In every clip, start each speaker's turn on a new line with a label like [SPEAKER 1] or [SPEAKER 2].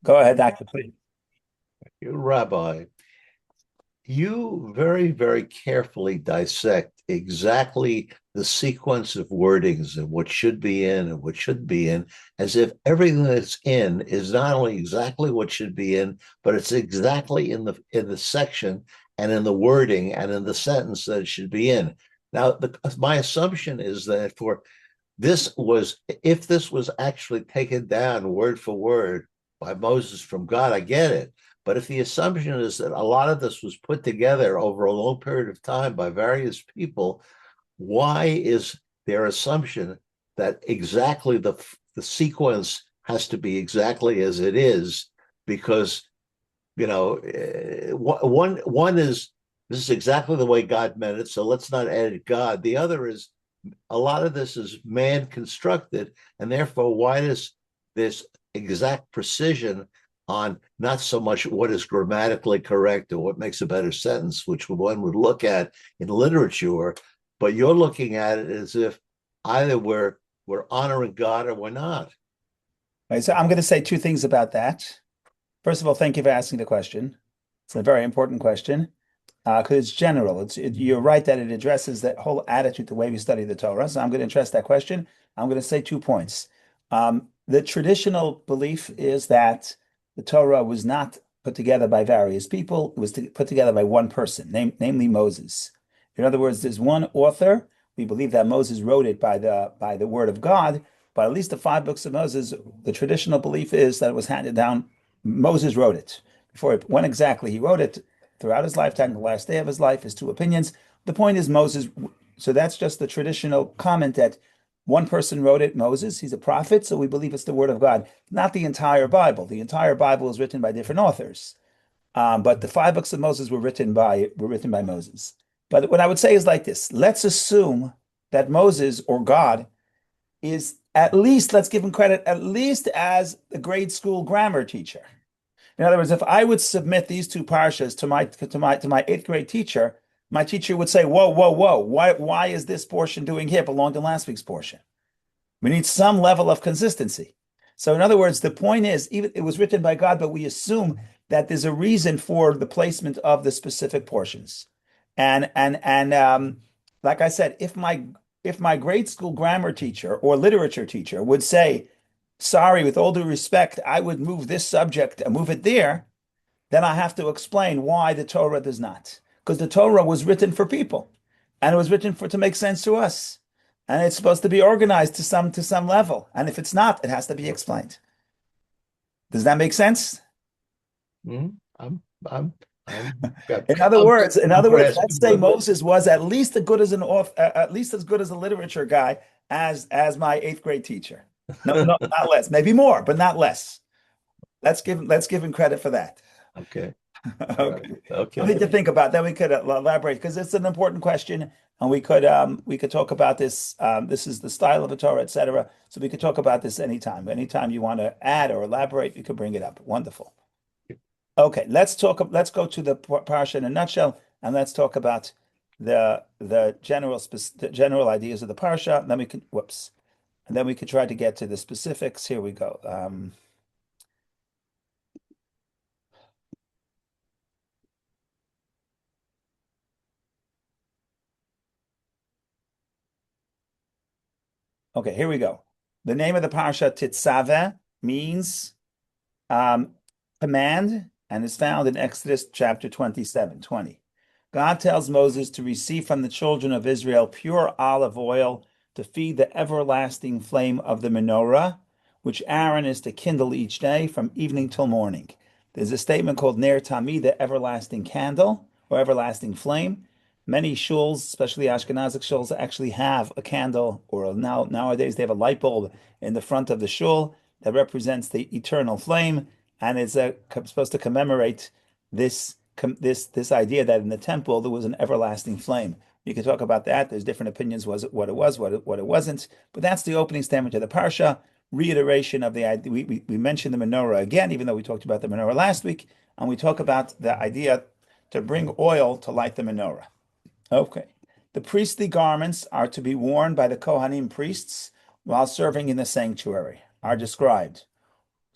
[SPEAKER 1] Go ahead, Doctor, please.
[SPEAKER 2] Rabbi, you very, very carefully dissect exactly the sequence of wordings and what should be in and what shouldn't be in, as if everything that's in is not only exactly what should be in, but it's exactly in the section and in the wording and in the sentence that it should be in. Now, my assumption is that for this was if this was actually taken down word for word by Moses from God, I get it. But if the assumption is that a lot of this was put together over a long period of time by various people, why is their assumption that exactly the sequence has to be exactly as it is? Because one is this is exactly the way God meant it, so let's not edit God. The other is a lot of this is man constructed, and therefore, why does this exact precision on not so much what is grammatically correct or what makes a better sentence, which one would look at in literature, but you're looking at it as if either we're honoring God or we're not.
[SPEAKER 1] Right, so I'm going to say two things about that. First of all, thank you for asking the question. It's a very important question because it's general. You're right that it addresses that whole attitude, the way we study the Torah. So I'm going to address that question. I'm going to say 2 points. The traditional belief is that the Torah was not put together by various people. It was put together by one person, namely Moses. In other words, there's one author. We believe that Moses wrote it by the word of God, but at least the 5 books of Moses, the traditional belief is that it was handed down. Moses wrote it. When exactly he wrote it, throughout his lifetime, the last day of his life, his 2 opinions. The point is Moses. So that's just the traditional comment that one person wrote it, Moses. He's a prophet, so we believe it's the word of God, not the entire Bible. The entire Bible is written by different authors, but the 5 books of Moses were written by Moses. But what I would say is like this: let's assume that Moses or God is at least, let's give him credit, at least as a grade school grammar teacher. In other words, if I would submit these two parshas to my eighth grade teacher, my teacher would say, "Whoa, whoa, whoa! Why is this portion doing here belong to last week's portion?" We need some level of consistency. So, in other words, the point is, even it was written by God, but we assume that there's a reason for the placement of the specific portions. And like I said, if my grade school grammar teacher or literature teacher would say, "Sorry, with all due respect, I would move this subject and move it there," then I have to explain why the Torah does not. Because the Torah was written for people, and it was written for to make sense to us. And it's supposed to be organized to some level. And if it's not, it has to be explained. Does that make sense?
[SPEAKER 2] Mm-hmm. I'm, I'm, I'm,
[SPEAKER 1] In other
[SPEAKER 2] I'm,
[SPEAKER 1] words, in
[SPEAKER 2] I'm
[SPEAKER 1] other words, let's
[SPEAKER 2] grasping
[SPEAKER 1] say
[SPEAKER 2] the.
[SPEAKER 1] Moses was at least as good as an author, at least as good as a literature guy as my eighth grade teacher. No, no, not less. Maybe more, but not less. Let's give him credit for that.
[SPEAKER 2] Okay. All right.
[SPEAKER 1] Okay.
[SPEAKER 2] Okay.
[SPEAKER 1] Something to think about. Then we could elaborate because it's an important question, and we could talk about this. This is the style of the Torah, etc. So we could talk about this anytime. Anytime you want to add or elaborate, you could bring it up. Wonderful. Okay, let's talk. Let's go to the parsha in a nutshell, and let's talk about the general ideas of the parsha. And then we can whoops, and then we could try to get to the specifics. Here we go. Okay, here we go. The name of the parsha Titzaveh means um, command and is found in Exodus chapter 27, 20. God tells Moses to receive from the children of Israel pure olive oil to feed the everlasting flame of the menorah, which Aaron is to kindle each day from evening till morning. There's a statement called Ner Tamid, the everlasting candle or everlasting flame. Many shuls, especially Ashkenazic shuls, actually have a candle, or nowadays they have a light bulb in the front of the shul that represents the eternal flame, and it's supposed to commemorate this idea that in the temple there was an everlasting flame. You can talk about that. There's different opinions. Was it what it was, what it wasn't? But that's the opening statement to the parsha. Reiteration of the idea. We mentioned the menorah again, even though we talked about the menorah last week, and we talk about the idea to bring oil to light the menorah. Okay. The priestly garments are to be worn by the Kohanim priests while serving in the sanctuary, are described.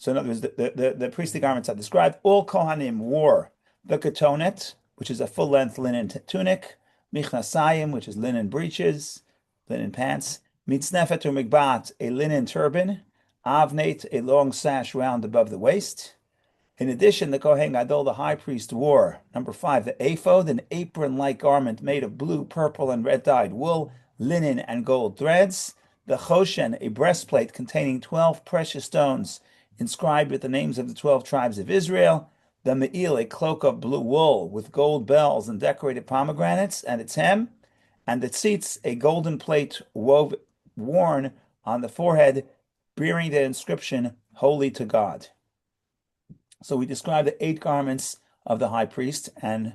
[SPEAKER 1] So in other words, the priestly garments are described. All Kohanim wore the ketonet, which is a full-length linen tunic, Michnasayim, which is linen breeches, linen pants, Mitznefet or Migbat, a linen turban, Avnate, a long sash round above the waist. In addition, the Kohen Gadol, the high priest, wore, number 5, the ephod, an apron-like garment made of blue, purple, and red-dyed wool, linen, and gold threads. The choshen, a breastplate containing 12 precious stones inscribed with the names of the 12 tribes of Israel. The me'il, a cloak of blue wool with gold bells and decorated pomegranates, and its hem. And the tzitz, a golden plate worn on the forehead, bearing the inscription, Holy to God. So we describe the 8 garments of the high priest, and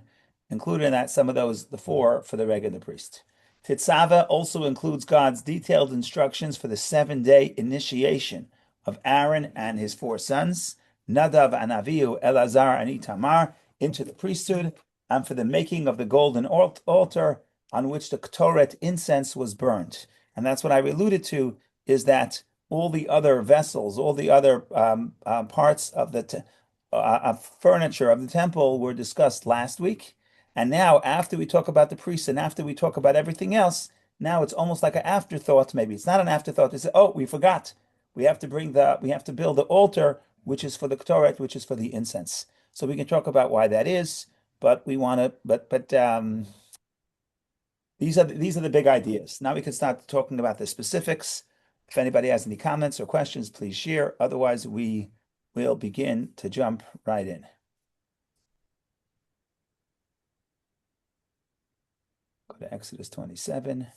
[SPEAKER 1] included in that some of those, the 4 for the regular priest. Tetzava also includes God's detailed instructions for the 7-day initiation of Aaron and his 4 sons, Nadav and Avihu, Elazar and Itamar, into the priesthood, and for the making of the golden altar on which the Ktoret incense was burnt. And that's what I alluded to, is that all the other vessels, all the other parts of the furniture of the temple were discussed last week. And now, after we talk about the priests and after we talk about everything else, now it's almost like an afterthought. Maybe it's not an afterthought. It's, oh, we forgot. We have to build the altar, which is for the Ktoret, which is for the incense. So we can talk about why that is, but we want to, these are the big ideas. Now we can start talking about the specifics. If anybody has any comments or questions, please share. Otherwise, we will begin to jump right in. Go to Exodus 27.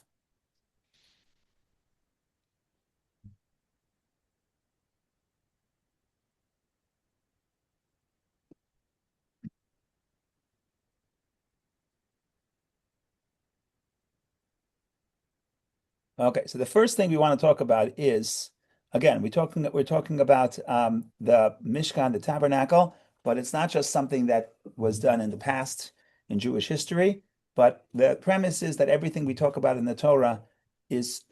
[SPEAKER 1] Okay, so the first thing we want to talk about is, again, we're talking about the Mishkan, the tabernacle, but it's not just something that was done in the past in Jewish history, but the premise is that everything we talk about in the Torah it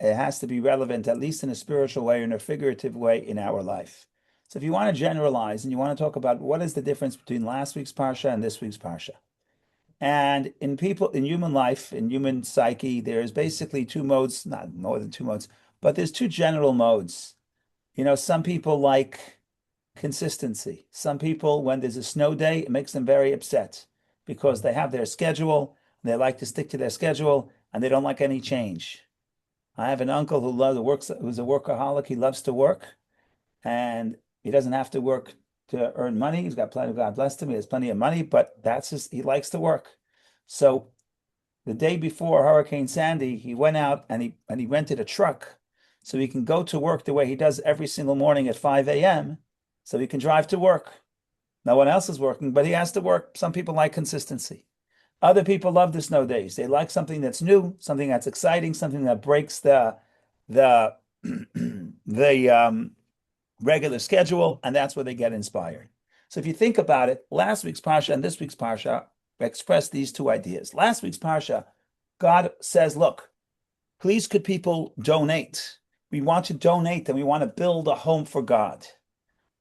[SPEAKER 1] has to be relevant, at least in a spiritual way or in a figurative way in our life. So if you want to generalize and you want to talk about what is the difference between last week's Parsha and this week's Parsha, and in human life, in human psyche, there's basically 2 modes, not more than 2 modes, but there's 2 general modes. Some people like consistency. Some people, when there's a snow day, it makes them very upset because they have their schedule, they like to stick to their schedule, and they don't like any change. I have an uncle who's a workaholic. He loves to work, and he doesn't have to work to earn money. He's got plenty, God bless him. He has plenty of money, but he likes to work. So the day before Hurricane Sandy, he went out and he rented a truck so he can go to work the way he does every single morning at 5 a.m. so he can drive to work. No one else is working, but he has to work. Some people like consistency. Other people love the snow days. They like something that's new, something that's exciting, something that breaks the regular schedule, and that's where they get inspired. So if you think about it, last week's Parsha and this week's Parsha express these 2 ideas. Last week's Parsha, God says, look, please could people donate? We want to donate and we want to build a home for God.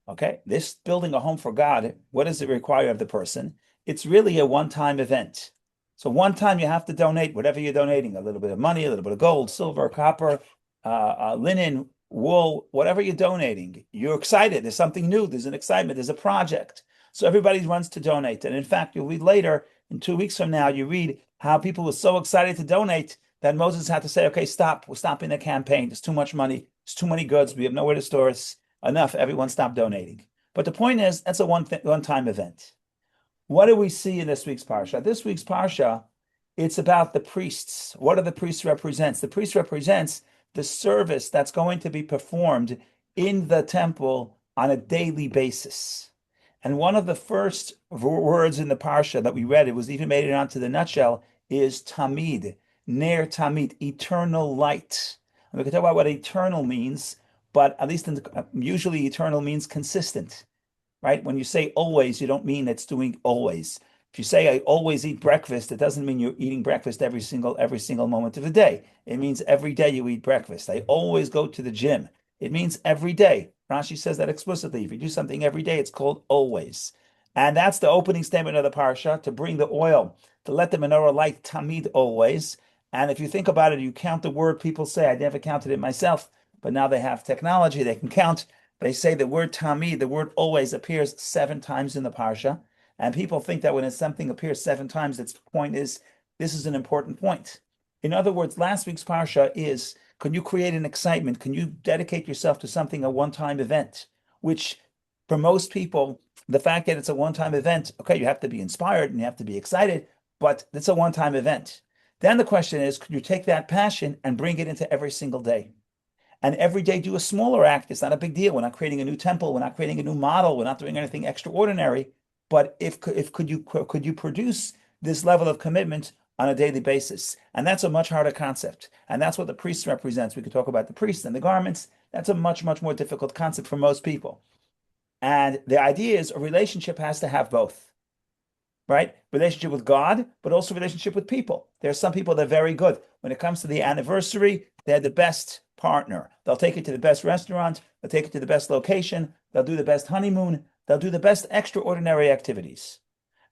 [SPEAKER 1] Okay, this building a home for God, what does it require of the person? It's really a one-time event. So one time you have to donate whatever you're donating, a little bit of money, a little bit of gold, silver, copper, linen, wool, whatever you're donating. You're excited. There's something new. There's an excitement. There's a project. So everybody runs to donate. And in fact, you'll read later, in 2 weeks from now, you read how people were so excited to donate that Moses had to say, okay, stop. We're stopping the campaign. There's too much money. There's too many goods. We have nowhere to store it. Enough. Everyone stop donating. But the point is, that's a one-time event. What do we see in this week's Parsha? This week's Parsha, it's about the priests. What do the priests represent? The priest represents the service that's going to be performed in the temple on a daily basis. And one of the first words in the Parsha that we read, it was even made it onto the nutshell, is Tamid, Ner Tamid, eternal light. And we can talk about what eternal means, but at least usually eternal means consistent, right? When you say always, you don't mean it's doing always. If you say I always eat breakfast, it doesn't mean you're eating breakfast every single moment of the day. It means every day you eat breakfast. I always go to the gym. It means every day. Rashi says that explicitly. If you do something every day, it's called always. And that's the opening statement of the parsha, to bring the oil, to let the menorah light tamid always. And if you think about it, you count the word, people say, I never counted it myself, but now they have technology, they can count. They say the word tamid, the word always, appears 7 times in the parsha. And people think that when something appears 7 times, its point is, this is an important point. In other words, last week's parsha is, can you create an excitement? Can you dedicate yourself to something, a one-time event? Which, for most people, the fact that it's a one-time event, okay, you have to be inspired and you have to be excited, but it's a one-time event. Then the question is, could you take that passion and bring it into every single day? And every day do a smaller act. It's not a big deal. We're not creating a new temple. We're not creating a new model. We're not doing anything extraordinary. But if could you produce this level of commitment on a daily basis? And that's a much harder concept. And that's what the priest represents. We could talk about the priest and the garments. That's a much, much more difficult concept for most people. And the idea is a relationship has to have both, right? Relationship with God, but also relationship with people. There are some people that are very good. When it comes to the anniversary, they're the best partner. They'll take you to the best restaurant. They'll take you to the best location. They'll do the best honeymoon. They'll do the best extraordinary activities.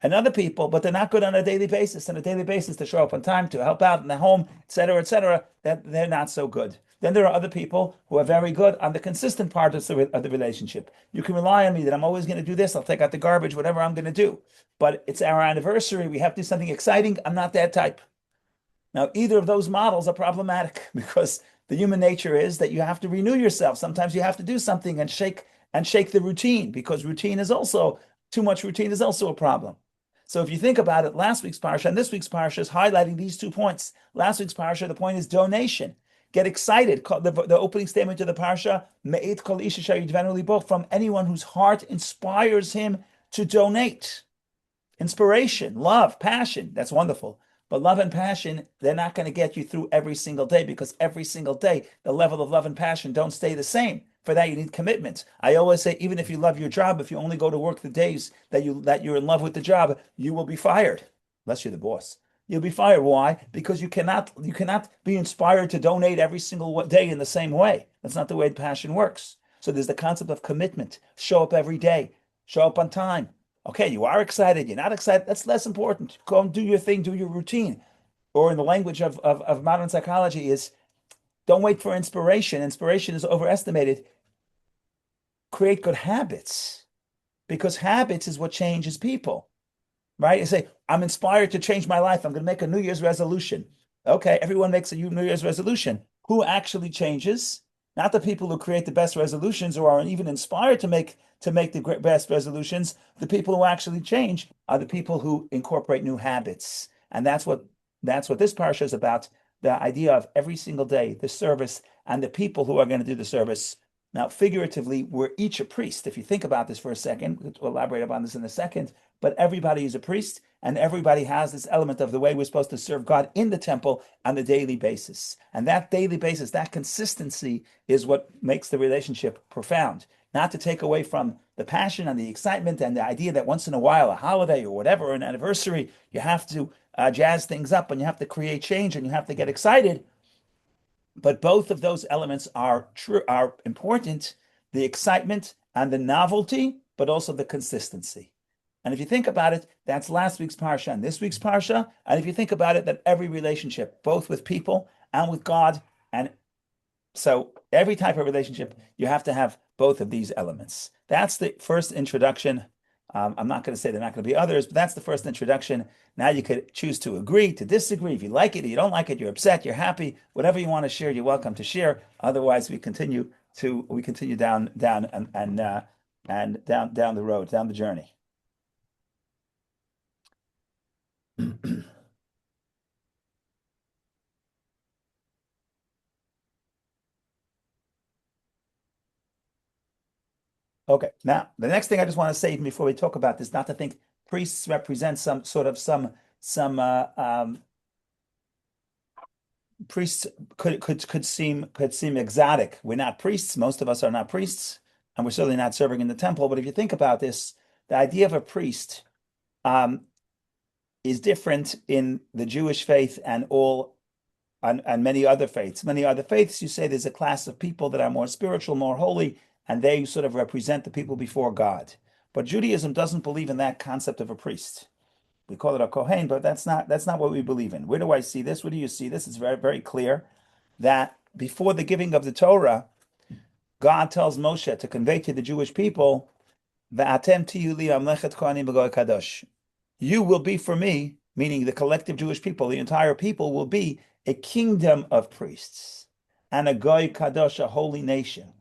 [SPEAKER 1] And other people, but they're not good on a daily basis. On a daily basis, to show up on time, to help out in the home, et cetera, that they're not so good. Then there are other people who are very good on the consistent part of the relationship. You can rely on me that I'm always going to do this. I'll take out the garbage, whatever I'm going to do. But it's our anniversary. We have to do something exciting. I'm not that type. Now, either of those models are problematic because the human nature is that you have to renew yourself. Sometimes you have to do something and shake the routine, because routine is also, too much routine is also a problem. So if you think about it, last week's parsha and this week's parsha is highlighting these 2 points. Last week's parsha, the point is donation. Get excited. The opening statement to the parsha, Me'et kol ish asher yidvenu libo, from anyone whose heart inspires him to donate. Inspiration, love, passion, that's wonderful. But love and passion, they're not going to get you through every single day, because every single day, the level of love and passion don't stay the same. For that, you need commitment. I always say, even if you love your job, if you only go to work the days that you're in love with the job, you will be fired, unless you're the boss. You'll be fired. Why? Because you cannot be inspired to donate every single day in the same way. That's not the way passion works. So there's the concept of commitment. Show up every day. Show up on time. Okay, you are excited, you're not excited, that's less important. Go and do your thing, do your routine. Or in the language of modern psychology is, don't wait for inspiration. Inspiration is overestimated. Create good habits, because habits is what changes people, right? You say, I'm inspired to change my life. I'm going to make a New Year's resolution. Okay, everyone makes a New Year's resolution. Who actually changes? Not the people who create the best resolutions or are even inspired to make the best resolutions. The people who actually change are the people who incorporate new habits. And that's what this parsha is about, the idea of every single day, the service, and the people who are going to do the service. Now, figuratively, we're each a priest. If you think about this for a second, we'll elaborate upon this in a second, but everybody is a priest, and everybody has this element of the way we're supposed to serve God in the temple on a daily basis. And that daily basis, that consistency, is what makes the relationship profound. Not to take away from the passion and the excitement and the idea that once in a while, a holiday or whatever, or an anniversary, you have to jazz things up and you have to create change and you have to get excited. But both of those elements are important, the excitement and the novelty, but also the consistency. And if you think about it, that's last week's parsha and this week's parsha. And if you think about it, that every relationship, both with people and with God, and so every type of relationship, you have to have both of these elements. That's the first introduction. I'm not going to say there are not going to be others, but that's the first introduction. Now you could choose to agree, to disagree. If you like it, you don't like it, you're upset, you're happy, whatever you want to share, you're welcome to share. Otherwise, we continue down and down the road, down the journey. Okay, now the next thing I just want to say before we talk about this, not to think priests represent some sort of some priests could seem exotic. We're not priests. Most of us are not priests, and we're certainly not serving in the temple. But if you think about this, the idea of a priest is different in the Jewish faith and many other faiths. Many other faiths, you say there's a class of people that are more spiritual, more holy. and they sort of represent the people before God. But Judaism doesn't believe in that concept of a priest. We call it a Kohen, but that's not what we believe in. Where do I see this? Where do you see this? It's very, very clear that before the giving of the Torah, God tells Moshe to convey to the Jewish people, "Va'atem tiyu li mamlechet kohanim v'goy kadosh." You will be for me, meaning the collective Jewish people, the entire people will be a kingdom of priests and a goy kadosh, a holy nation.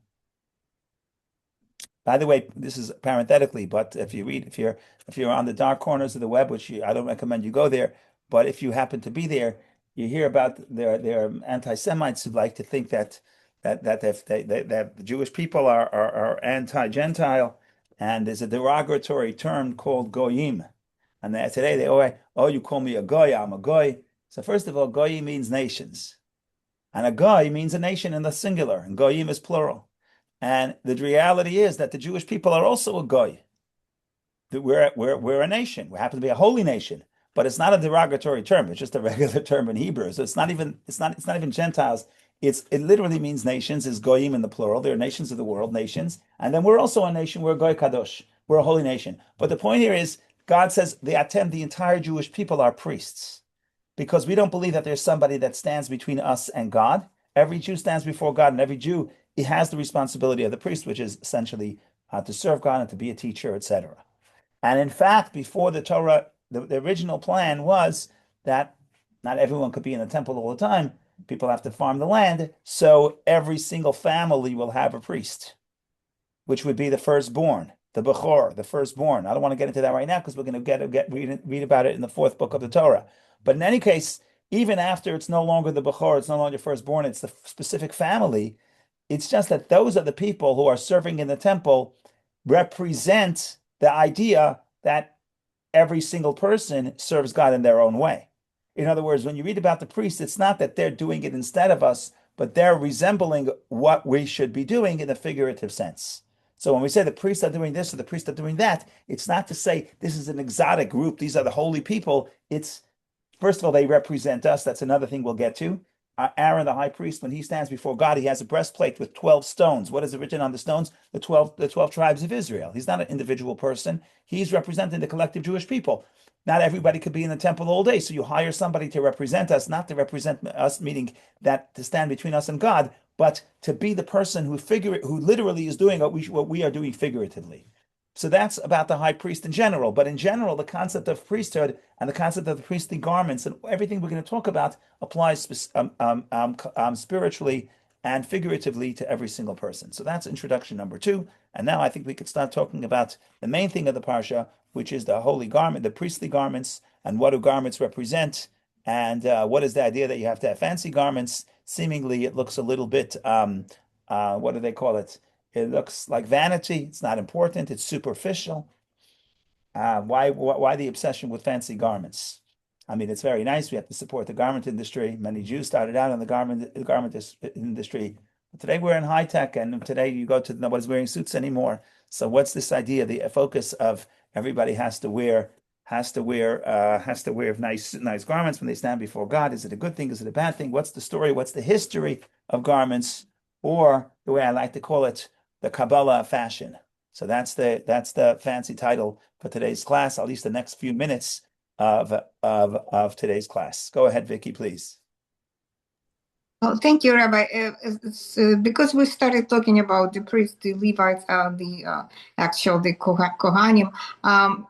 [SPEAKER 1] By the way, this is parenthetically, but if you're on the dark corners of the web, which I don't recommend you go there, but if you happen to be there, you hear about there are anti-Semites who like to think that the Jewish people are anti-Gentile, and there's a derogatory term called goyim, and today they always, oh, you call me a goy, I'm a goy. So first of all, goy means nations, and a goy means a nation in the singular, and goyim is plural. And the reality is that the Jewish people are also a goy. That we're a nation. We happen to be a holy nation, but it's not a derogatory term. It's just a regular term in Hebrew. So it's not even Gentiles. It literally means nations. Is goyim in the plural? They're nations of the world, nations. And then we're also a nation. We're a goy kadosh. We're a holy nation. But the point here is God says the entire Jewish people are priests because we don't believe that there's somebody that stands between us and God. Every Jew stands before God, and every Jew he has the responsibility of the priest, which is essentially to serve God and to be a teacher, etc. And in fact, before the Torah, the original plan was that not everyone could be in the temple all the time. People have to farm the land, so every single family will have a priest, which would be the firstborn, the Bechor, the firstborn. I don't want to get into that right now because we're going to read about it in the fourth book of the Torah. But in any case, even after it's no longer the Bechor, it's no longer firstborn, it's the specific family. It's just that those are the people who are serving in the temple represent the idea that every single person serves God in their own way. In other words, when you read about the priests, it's not that they're doing it instead of us, but they're resembling what we should be doing in a figurative sense. So when we say the priests are doing this or the priests are doing that, it's not to say this is an exotic group, these are the holy people. It's, first of all, they represent us. That's another thing we'll get to. Aaron, the high priest, when he stands before God, he has a breastplate with 12 stones. What is written on the stones? The 12 tribes of Israel. He's not an individual person. He's representing the collective Jewish people. Not everybody could be in the temple all day. So you hire somebody to represent us, not to represent us, meaning that to stand between us and God, but to be the person who literally is doing what we are doing figuratively. So that's about the high priest in general. But in general, the concept of priesthood and the concept of the priestly garments and everything we're going to talk about applies spiritually and figuratively to every single person. So that's introduction number 2. And now I think we could start talking about the main thing of the parsha, which is the holy garment, the priestly garments, and what do garments represent, and what is the idea that you have to have fancy garments. Seemingly, it looks a little bit, what do they call it? It looks like vanity. It's not important. It's superficial. Why the obsession with fancy garments? I mean, it's very nice. We have to support the garment industry. Many Jews started out in the garment industry. But today we're in high tech, and today you go to nobody's wearing suits anymore. So what's this idea? The focus of everybody has to wear nice garments when they stand before God. Is it a good thing? Is it a bad thing? What's the story? What's the history of garments? Or the way I like to call it, the Kabbalah of fashion. So that's the fancy title for today's class, at least the next few minutes of today's class. Go ahead, Vicky, please.
[SPEAKER 3] Well, thank you, Rabbi. Because we started talking about the priests, the Levites, the Kohanim,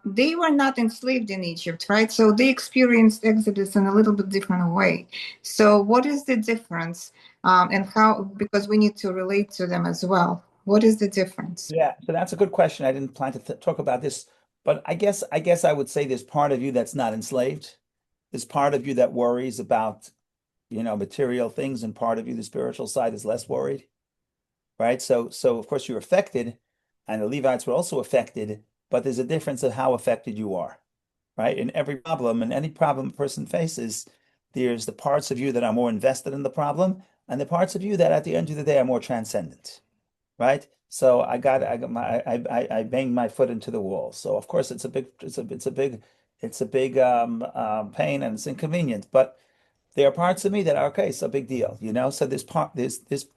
[SPEAKER 3] they were not enslaved in Egypt, right? So they experienced Exodus in a little bit different way. So what is the difference, and how? Because we need to relate to them as well. What is the difference?
[SPEAKER 1] Yeah, so that's a good question. I didn't plan to talk about this, but I guess I would say there's part of you that's not enslaved. There's part of you that worries about material things, and part of you, the spiritual side, is less worried, right? So of course you're affected, and the Levites were also affected, but there's a difference of how affected you are, right? In any problem a person faces, there's the parts of you that are more invested in the problem, and the parts of you that at the end of the day are more transcendent, right? So I banged my foot into the wall. So of course it's a big pain, and it's inconvenient, but there are parts of me that are okay, it's a big deal, So there's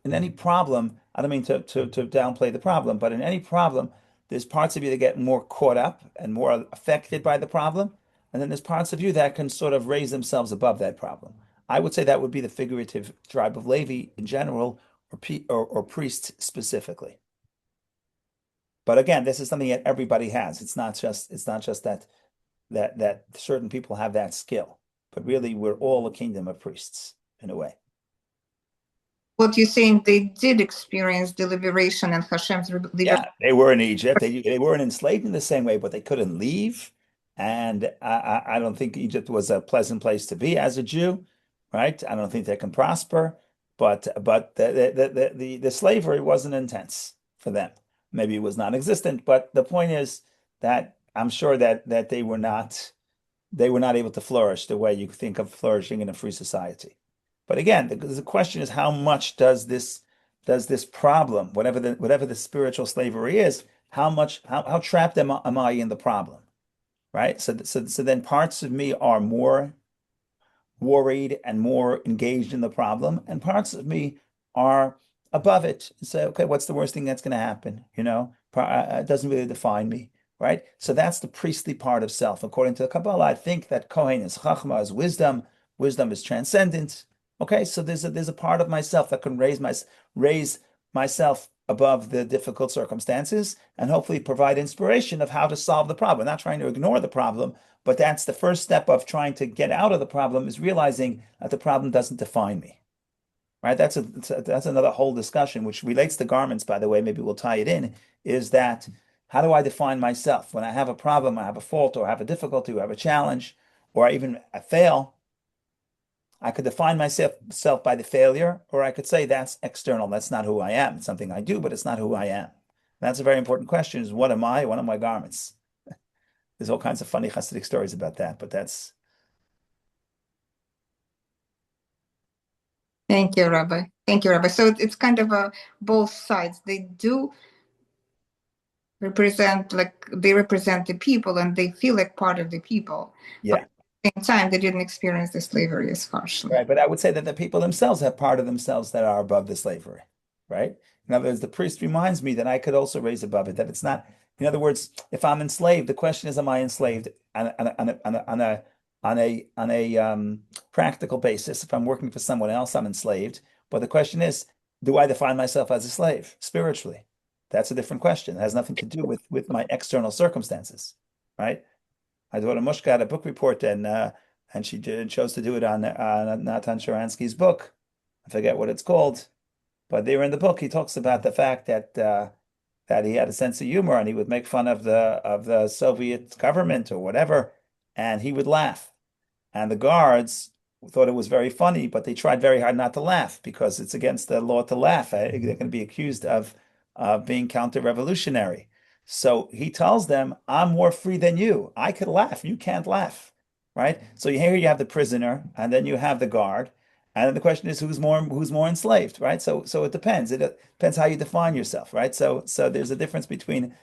[SPEAKER 1] in any problem, I don't mean to downplay the problem, but in any problem, there's parts of you that get more caught up and more affected by the problem, and then there's parts of you that can sort of raise themselves above that problem. I would say that would be the figurative tribe of Levi in general, or priests specifically. But again, this is something that everybody has. It's not just that certain people have that skill, but really we're all a kingdom of priests in a way.
[SPEAKER 3] What you're saying, they did experience the liberation and Hashem's liberation.
[SPEAKER 1] Yeah, they were in Egypt. They weren't enslaved in the same way, but they couldn't leave. And I don't think Egypt was a pleasant place to be as a Jew, right? I don't think they can prosper. But the slavery wasn't intense for them. Maybe it was non-existent, but the point is that I'm sure that they were not able to flourish the way you think of flourishing in a free society. But again, the question is, how much does this problem, whatever the spiritual slavery is, how trapped am I in the problem, right? So then parts of me are more worried and more engaged in the problem, and parts of me are above it and say, okay, what's the worst thing that's going to happen? It doesn't really define me, right? So that's the priestly part of self. According to the Kabbalah, I think that Kohen is Chachma, is wisdom. Wisdom is transcendent. Okay, so there's a part of myself that can raise myself above the difficult circumstances and hopefully provide inspiration of how to solve the problem. We're not trying to ignore the problem, but that's the first step of trying to get out of the problem, is realizing that the problem doesn't define me. Right? That's another whole discussion, which relates to garments, by the way. Maybe we'll tie it in. Is that how do I define myself when I have a problem, I have a fault, or I have a difficulty, or I have a challenge, or I fail? I could define myself by the failure, or I could say that's external. That's not who I am. It's something I do, but it's not who I am. That's a very important question: is what am I? What are my garments? There's all kinds of funny Hasidic stories about that, but that's.
[SPEAKER 3] Thank you, Rabbi. Thank you, Rabbi. So it's kind of both sides. They do represent the people, and they feel like part of the people.
[SPEAKER 1] Yeah.
[SPEAKER 3] But at the same time, they didn't experience the slavery as harshly.
[SPEAKER 1] Right, but I would say that the people themselves have part of themselves that are above the slavery, right? In other words, the priest reminds me that I could also raise above it, that it's not, in other words, if I'm enslaved, the question is, am I enslaved on a practical basis? If I'm working for someone else, I'm enslaved. But the question is, do I define myself as a slave spiritually? That's a different question. It has nothing to do with my external circumstances, right? I wrote a Mishkan, a book report, and she chose to do it on Natan Sharansky's book. I forget what it's called, but there in the book he talks about the fact that he had a sense of humor and he would make fun of the Soviet government or whatever, and he would laugh. And the guards thought it was very funny, but they tried very hard not to laugh because it's against the law to laugh. They're going to be accused of being counter-revolutionary. So he tells them, I'm more free than you. I could laugh. You can't laugh. Right? So here you have the prisoner, and then you have the guard. And then the question is who's more enslaved, right? So it depends. It depends how you define yourself, right? So there's a difference between,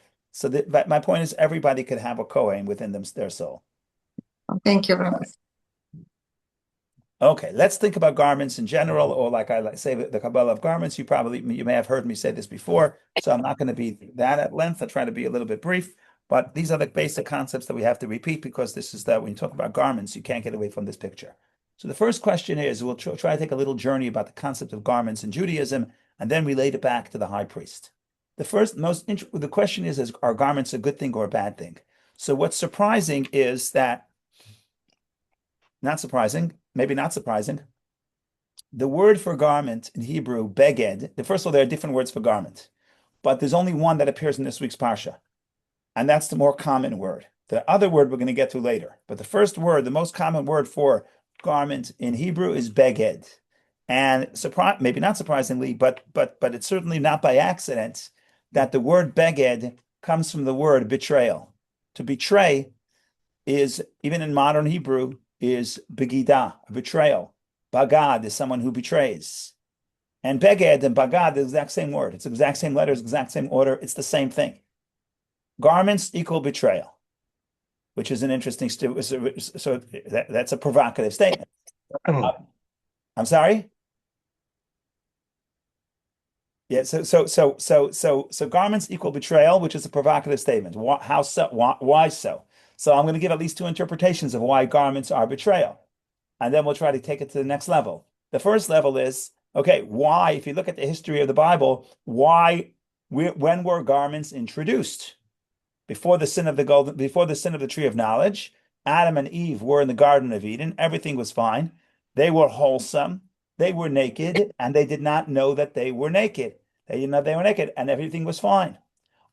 [SPEAKER 1] but my point is everybody could have a Kohen within their soul.
[SPEAKER 3] Thank you, Rabbi.
[SPEAKER 1] Okay, let's think about garments in general, or like I say, the Kabbalah of garments. You may have heard me say this before, so I'm not going to be that at length. I try to be a little bit brief, but these are the basic concepts that we have to repeat because this is that when you talk about garments, you can't get away from this picture. So the first question is, we'll try to take a little journey about the concept of garments in Judaism, and then relate it back to the high priest. The question is, are garments a good thing or a bad thing? So what's surprising is that, not surprising, maybe not surprising, the word for garment in Hebrew, beged, first of all, there are different words for garment, but there's only one that appears in this week's Parsha, and that's the more common word. The other word we're going to get to later, but the first word, the most common word for garment in Hebrew is beged. And maybe not surprisingly, but it's certainly not by accident that the word beged comes from the word betrayal. To betray is, even in modern Hebrew, is begida, a betrayal. Bagad is someone who betrays. And beged and bagad, the exact same word. It's the exact same letters, exact same order. It's the same thing. Garments equal betrayal, which is an interesting, so that's a provocative statement. I'm sorry? Yeah, so garments equal betrayal, which is a provocative statement. How so? Why so? So I'm going to give at least two interpretations of why garments are betrayal, and then we'll try to take it to the next level. The first level is, okay, why, if you look at the history of the Bible, when were garments introduced? Before the sin of before the sin of the tree of knowledge, Adam and Eve were in the Garden of Eden. Everything was fine. They were wholesome. They were naked, and they did not know that they were naked. They didn't know they were naked, and everything was fine.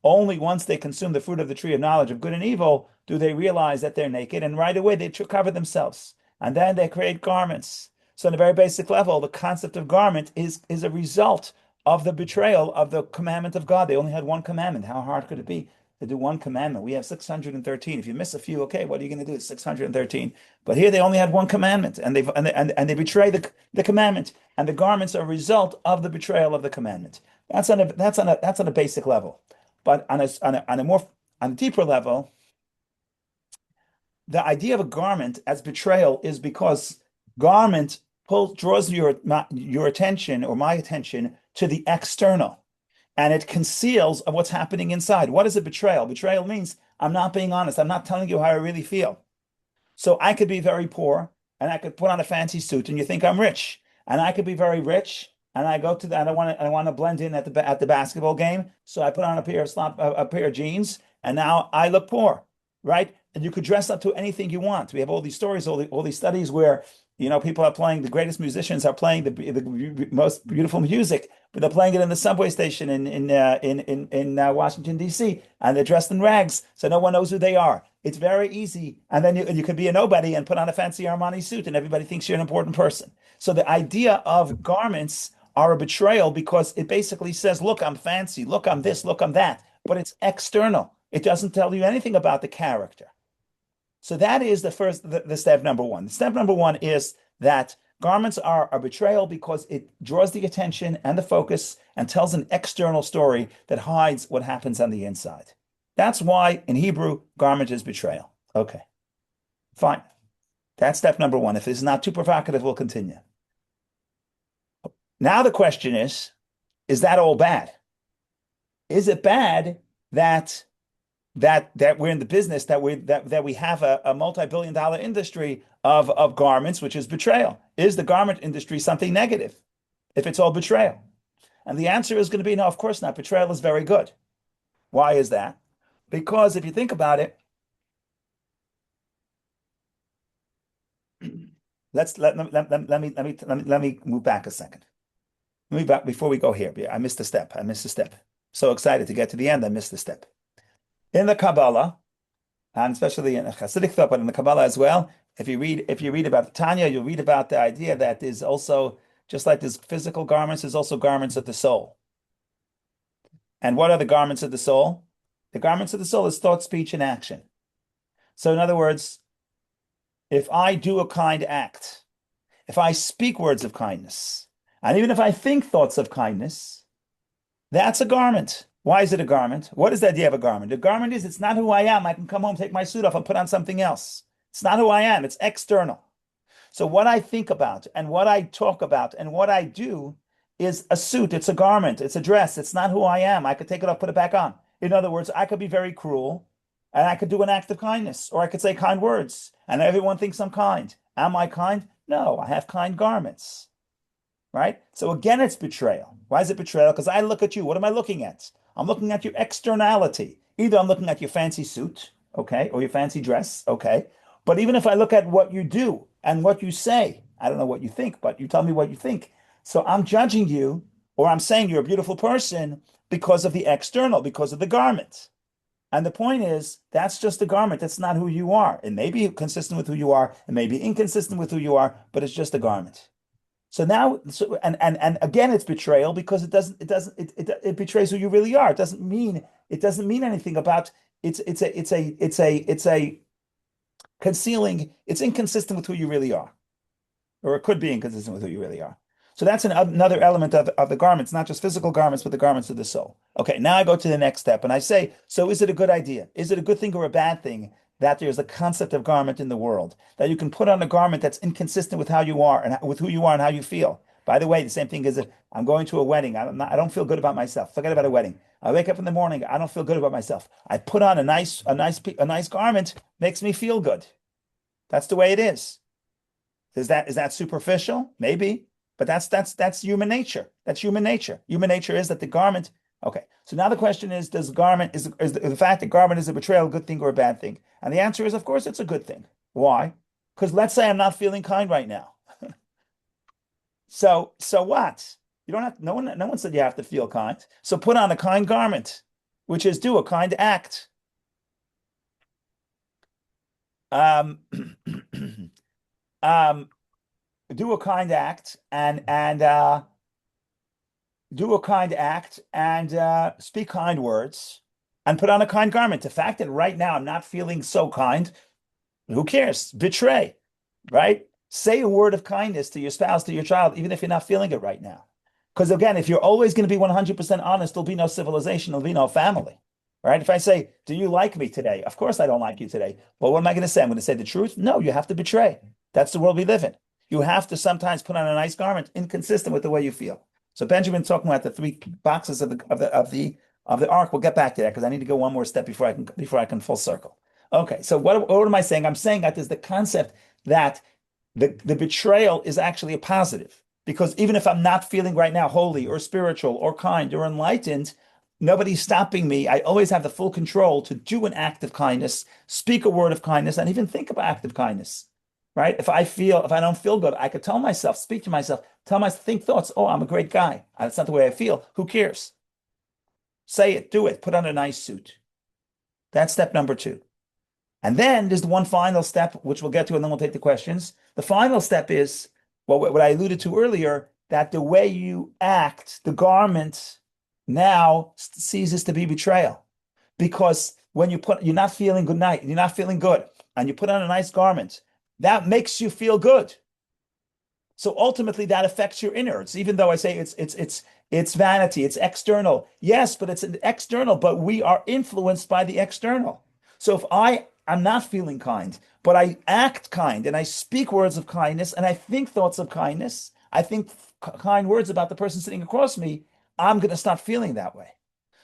[SPEAKER 1] Only once they consume the fruit of the tree of knowledge of good and evil do they realize that they're naked, and right away they cover themselves. And then they create garments. So, on a very basic level, the concept of garment is a result of the betrayal of the commandment of God. They only had one commandment. How hard could it be to do one commandment? We have 613. If you miss a few, okay, what are you going to do? It's 613. But here they only had one commandment, and they betray the commandment, and the garments are a result of the betrayal of the commandment. That's on a basic level. But on a deeper level, the idea of a garment as betrayal is because garment draws your attention or my attention to the external, and it conceals of what's happening inside. What is a betrayal? Betrayal means I'm not being honest. I'm not telling you how I really feel. So I could be very poor and I could put on a fancy suit and you think I'm rich. And I could be very rich and I go to that. I want to blend in at the basketball game. So I put on a pair of jeans and now I look poor, right? And you could dress up to anything you want. We have all these stories, all these studies where people are playing, the greatest musicians are playing the most beautiful music, but they're playing it in the subway station in Washington, D.C., and they're dressed in rags, so no one knows who they are. It's very easy. And then you could be a nobody and put on a fancy Armani suit, and everybody thinks you're an important person. So the idea of garments are a betrayal because it basically says, look, I'm fancy, look, I'm this, look, I'm that, but it's external. It doesn't tell you anything about the character. So that is the step number one. Step number one is that garments are a betrayal because it draws the attention and the focus and tells an external story that hides what happens on the inside. That's why in Hebrew, garment is betrayal. Okay, fine. That's step number one. If it's not too provocative, we'll continue. Now the question is that all bad? Is it bad that we're in the business, that we have a multi-billion-dollar industry of garments, which is betrayal? Is the garment industry something negative if it's all betrayal? And the answer is going to be no, of course not. Betrayal is very good. Why is that? Because if you think about it, let me move back a second. Let me back before we go here. I missed a step. So excited to get to the end, I missed a step. In the Kabbalah, and especially in Hasidic thought, but in the Kabbalah as well, if you read about Tanya, you'll read about the idea that there's also, just like there's physical garments, there's also garments of the soul. And what are the garments of the soul? The garments of the soul is thought, speech, and action. So in other words, if I do a kind act, if I speak words of kindness, and even if I think thoughts of kindness, that's a garment. Why is it a garment? What is the idea of a garment? A garment is, it's not who I am. I can come home, take my suit off, and put on something else. It's not who I am. It's external. So what I think about and what I talk about and what I do is a suit. It's a garment. It's a dress. It's not who I am. I could take it off, put it back on. In other words, I could be very cruel and I could do an act of kindness, or I could say kind words and everyone thinks I'm kind. Am I kind? No, I have kind garments. Right? So again, it's betrayal. Why is it betrayal? Because I look at you. What am I looking at? I'm looking at your externality. Either I'm looking at your fancy suit, okay, or your fancy dress, okay. But even if I look at what you do and what you say, I don't know what you think, but you tell me what you think. So I'm judging you, or I'm saying you're a beautiful person because of the external, because of the garment. And the point is, that's just a garment. That's not who you are. It may be consistent with who you are. It may be inconsistent with who you are, but it's just a garment. So now, and again, it's betrayal because it betrays who you really are. It doesn't mean anything about it's a concealing. It's inconsistent with who you really are, or it could be inconsistent with who you really are. So that's another element of the garments, not just physical garments, but the garments of the soul. Okay, now I go to the next step and I say, so is it a good idea? Is it a good thing or a bad thing that there's a concept of garment in the world, that you can put on a garment that's inconsistent with how you are and with who you are and how you feel? By the way, the same thing is I'm going to a wedding. I don't feel good about myself. Forget about a wedding. I wake up in the morning. I don't feel good about myself. I put on a nice garment, makes me feel good. That's the way it is. Is that superficial? Maybe, but that's human nature. That's human nature. Human nature is that the garment. Okay, so now the question is: does garment is the fact that garment is a betrayal a good thing or a bad thing? And the answer is, of course, it's a good thing. Why? Because let's say I'm not feeling kind right now. So what? You don't have no one said you have to feel kind. So put on a kind garment, which is do a kind act. Um, do a kind act and do a kind act and speak kind words and put on a kind garment. The fact that right now I'm not feeling so kind, who cares? Betray, right? Say a word of kindness to your spouse, to your child, even if you're not feeling it right now. Because again, if you're always going to be 100% honest, there'll be no civilization, there'll be no family, right? If I say, do you like me today? Of course I don't like you today. Well, what am I going to say? I'm going to say the truth? No, you have to betray. That's the world we live in. You have to sometimes put on a nice garment inconsistent with the way you feel. So Benjamin talking about the three boxes of the ark. We'll get back to that because I need to go one more step before I can full circle. Okay, so what am I saying? I'm saying that there's the concept that the betrayal is actually a positive because even if I'm not feeling right now holy or spiritual or kind or enlightened, nobody's stopping me. I always have the full control to do an act of kindness, speak a word of kindness, and even think about act of kindness. Right? If I don't feel good, I could tell myself, speak to myself, think thoughts. Oh, I'm a great guy. That's not the way I feel. Who cares? Say it, do it, put on a nice suit. That's step number 2. And then there's the one final step, which we'll get to, and then we'll take the questions. The final step is, well, what I alluded to earlier, that the way you act, the garment now ceases to be betrayal. Because when you're not feeling good night, you're not feeling good, and you put on a nice garment, that makes you feel good. So ultimately that affects your innards, even though I say it's vanity, it's external. Yes, but it's an external, but we are influenced by the external. So if I'm not feeling kind, but I act kind and I speak words of kindness and I think thoughts of kindness, I think kind words about the person sitting across me, I'm going to start feeling that way.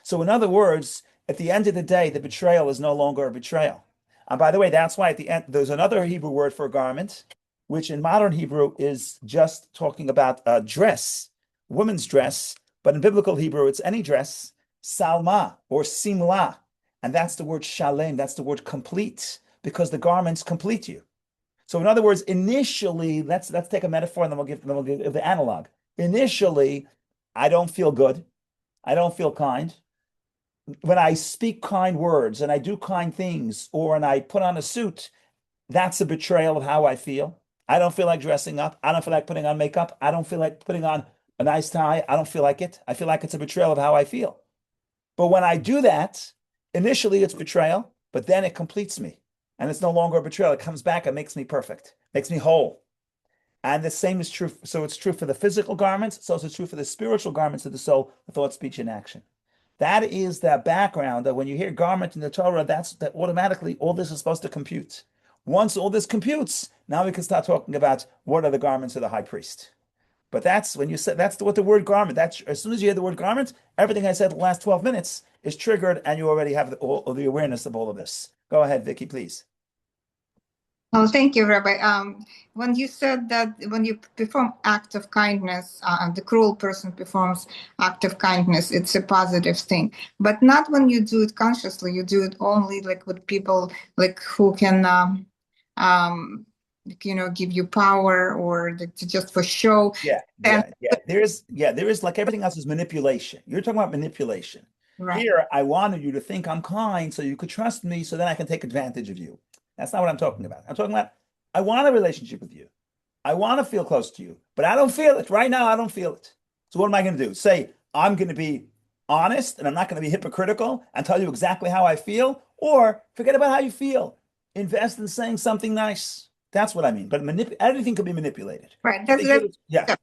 [SPEAKER 1] So in other words, at the end of the day, the betrayal is no longer a betrayal. And by the way, that's why at the end, there's another Hebrew word for a garment, which in modern Hebrew is just talking about a dress, women's dress. But in biblical Hebrew, it's any dress, salma or simla. And that's the word shalem, that's the word complete, because the garments complete you. So in other words, initially, let's take a metaphor and then we'll give the analog. Initially, I don't feel good. I don't feel kind. When I speak kind words and I do kind things, or when I put on a suit, that's a betrayal of how I feel. I don't feel like dressing up. I don't feel like putting on makeup. I don't feel like putting on a nice tie. I don't feel like it. I feel like it's a betrayal of how I feel. But when I do that, initially it's betrayal, but then it completes me. And it's no longer a betrayal. It comes back and makes me perfect, makes me whole. And the same is true. So it's true for the physical garments. It's also true for the spiritual garments of the soul, the thought, speech, and action. That is the background that when you hear garment in the Torah, that automatically all this is supposed to compute. Once all this computes, now we can start talking about what are the garments of the high priest. But that's when you said that's what the word garment. That's as soon as you hear the word garment, everything I said the last 12 minutes is triggered, and you already have all the awareness of all of this. Go ahead, Vicky, please.
[SPEAKER 3] Oh, thank you, Rabbi. When you said that when you perform act of kindness, the cruel person performs act of kindness, it's a positive thing. But not when you do it consciously. You do it only like with people like who can, give you power or just for show.
[SPEAKER 1] Yeah. There is like everything else is manipulation. You're talking about manipulation.
[SPEAKER 3] Right.
[SPEAKER 1] Here, I wanted you to think I'm kind so you could trust me, so then I can take advantage of you. That's not what I'm talking about. I'm talking about I want a relationship with you. I want to feel close to you, but I don't feel it. Right now, I don't feel it. So what am I going to do? Say, I'm going to be honest and I'm not going to be hypocritical and tell you exactly how I feel, or forget about how you feel. Invest in saying something nice. That's what I mean. But everything can be manipulated.
[SPEAKER 3] Right.
[SPEAKER 1] Yeah.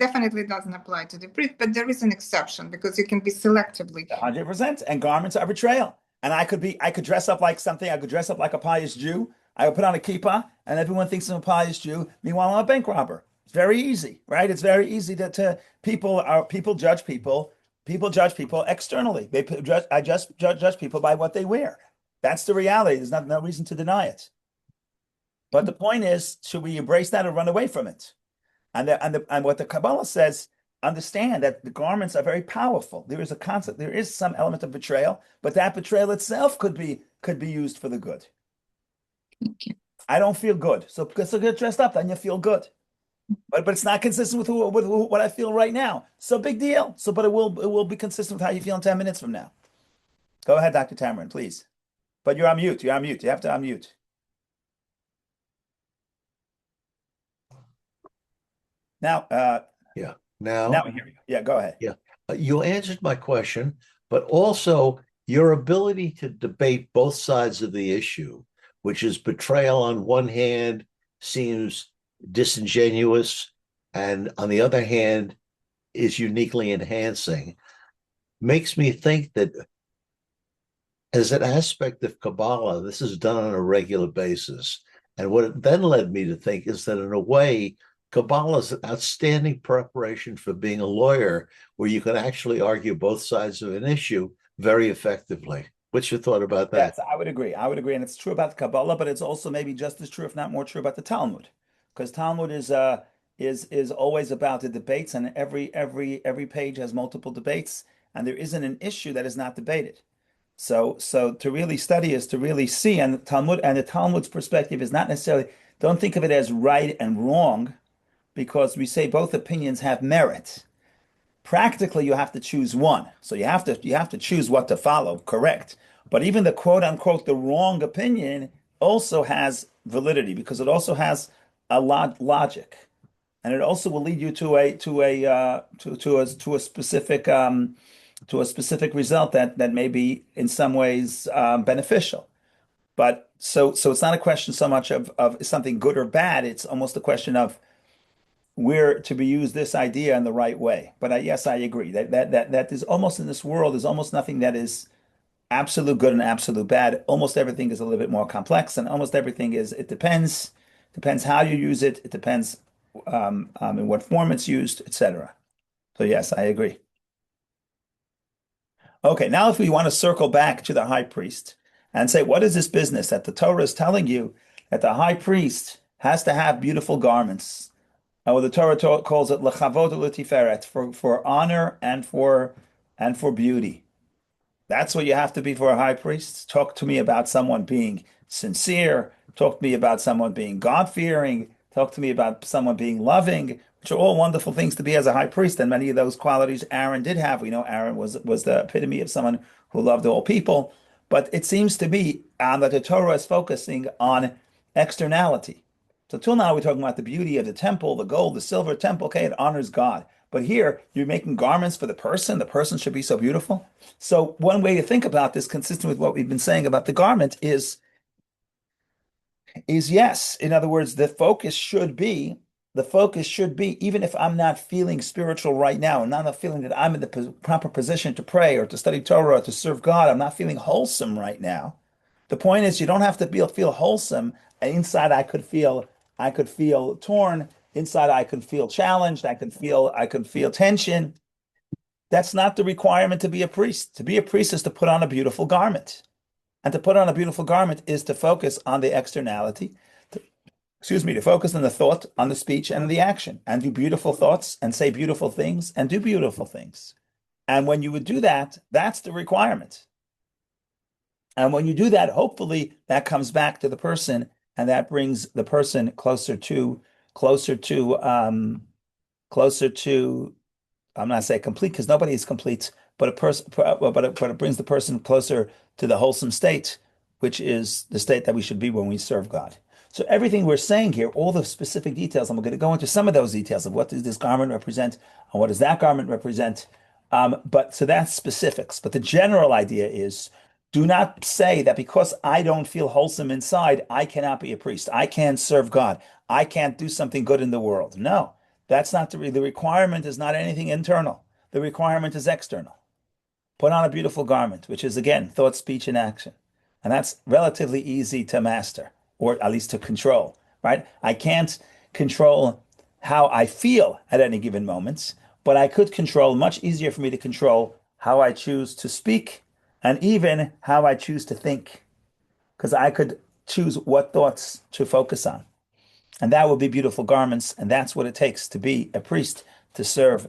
[SPEAKER 3] Definitely doesn't apply to the priest, but there is an exception because it can be selectively.
[SPEAKER 1] 100%. And garments are betrayal. And I could dress up like something. I could dress up like a pious Jew. I would put on a kippah, and everyone thinks I'm a pious Jew. Meanwhile, I'm a bank robber. It's very easy, right? It's very easy to people judge people externally. I just judge people by what they wear. That's the reality. There's no reason to deny it. But the point is, should we embrace that or run away from it? And what the Kabbalah says, understand that the garments are very powerful. There is a concept, there is some element of betrayal, but that betrayal itself could be used for the good.
[SPEAKER 3] Okay.
[SPEAKER 1] I don't feel good, so because I get dressed up, then you feel good. But it's not consistent with what I feel right now. So big deal. But it will be consistent with how you feel in 10 minutes from now. Go ahead, Dr. Tamarin, please. But you're on mute. You're on mute. You have to unmute. Now,
[SPEAKER 2] Yeah.
[SPEAKER 1] now we hear you. Yeah, go ahead.
[SPEAKER 2] Yeah. You answered my question, but also your ability to debate both sides of the issue, which is betrayal on one hand seems disingenuous, and on the other hand is uniquely enhancing, makes me think that as an aspect of Kabbalah, this is done on a regular basis. And what it then led me to think is that in a way, Kabbalah is an outstanding preparation for being a lawyer, where you can actually argue both sides of an issue very effectively. What's your thought about that?
[SPEAKER 1] Yes, I would agree. I would agree, and it's true about the Kabbalah, but it's also maybe just as true, if not more true, about the Talmud, because Talmud is always about the debates, and every page has multiple debates, and there isn't an issue that is not debated. So to really study is to really see, and the Talmud's perspective is not necessarily, don't think of it as right and wrong, because we say both opinions have merit. Practically, you have to choose one. So you have to choose what to follow, correct. But even the quote unquote the wrong opinion also has validity, because it also has a logic. And it also will lead you to a specific result that may be in some ways beneficial. But so it's not a question so much of is something good or bad. It's almost a question of where to be used this idea in the right way. But yes, I agree that is almost, in this world, there's almost nothing that is absolute good and absolute bad. Almost everything is a little bit more complex, and almost everything is, it depends how you use it. It depends in what form it's used, etc. So yes, I agree. Okay, now if we want to circle back to the high priest and say, what is this business that the Torah is telling you that the high priest has to have beautiful garments? Or the Torah calls it lechavod u'letiferet, for honor and for beauty. That's what you have to be for a high priest. Talk to me about someone being sincere. Talk to me about someone being God-fearing. Talk to me about someone being loving, which are all wonderful things to be as a high priest. And many of those qualities Aaron did have. We know Aaron was the epitome of someone who loved all people. But it seems to be that the Torah is focusing on externality. So till now we're talking about the beauty of the temple, the gold, the silver temple. Okay, it honors God. But here you're making garments for the person. The person should be so beautiful. So one way to think about this, consistent with what we've been saying about the garment, is yes. In other words, the focus should be, even if I'm not feeling spiritual right now, and not feeling that I'm in the proper position to pray or to study Torah or to serve God, I'm not feeling wholesome right now. The point is, you don't have to feel wholesome. Inside, I could feel torn. Inside, I could feel challenged. I could feel tension. That's not the requirement to be a priest. To be a priest is to put on a beautiful garment. And to put on a beautiful garment is to focus on the externality, to focus on the thought, on the speech, and the action, and do beautiful thoughts, and say beautiful things, and do beautiful things. And when you would do that, that's the requirement. And when you do that, hopefully that comes back to the person, and that brings the person closer to, closer to, I'm not saying complete, because nobody is complete, but it brings the person closer to the wholesome state, which is the state that we should be when we serve God. So everything we're saying here, all the specific details, and we're going to go into some of those details of what does this garment represent and what does that garment represent. But so that's specifics. But the general idea is, do not say that because I don't feel wholesome inside, I cannot be a priest. I can't serve God. I can't do something good in the world. No, that's not the requirement is not anything internal. The requirement is external. Put on a beautiful garment, which is again thought, speech, and action. And that's relatively easy to master, or at least to control, right? I can't control how I feel at any given moment, but I could control, much easier for me to control how I choose to speak and even how I choose to think, because I could choose what thoughts to focus on. And that would be beautiful garments, and that's what it takes to be a priest, to serve